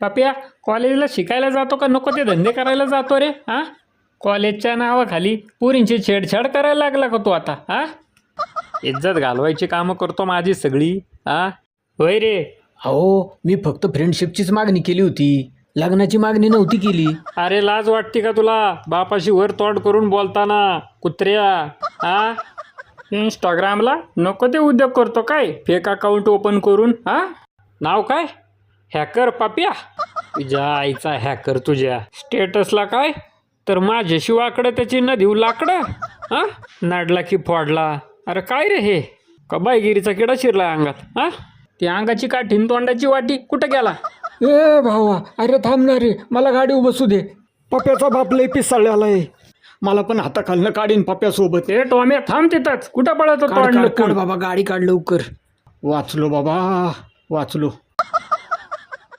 पाप्या कॉलेजला शिकायला जातो का नको ते धंदे करायला जातो रे? हां, कॉलेजच्या नावाखाली पुरींची छेडछाड करायला लागला का तू आता? हां, इज्जत घालवायची कामं करतो माझी सगळी. हां होय रे. अहो मी फक्त फ्रेंडशिपचीच मागणी केली होती, लग्नाची मागणी नव्हती केली. अरे लाज वाटते का तुला बापाशी वर तोंड करून बोलताना कुत्र्या? हां, इंस्टाग्रामला नको ते उद्योग करतो काय फेक अकाउंट ओपन करून? हां, नाव काय? हॅकर पाप्या. तुझ्या आईचा हॅकर तुझ्या स्टेटसला काय तर माझ्याशी वाकडं त्याची न देऊ लाकडं. हां, नाडला की फोडला. अरे काय रे हे कबाईगिरीचा किडा शिरला अंगात. हां, ती अंगाची काठीन तोंडाची वाटी कुठं गेला? ए भावा, अरे थांबणार रे, मला गाडी बसू दे. पप्याचा बाप लय पिसाळलेला आहे, मला पण हाताखालनं काढीन पप्यासोबत. ए टॉम्या थांब तिथंच. कुठं पळत काढ तोंड काढ लपून? काढ बाबा, गाडी काढ लवकर. वाचलो बाबा, वाचलो.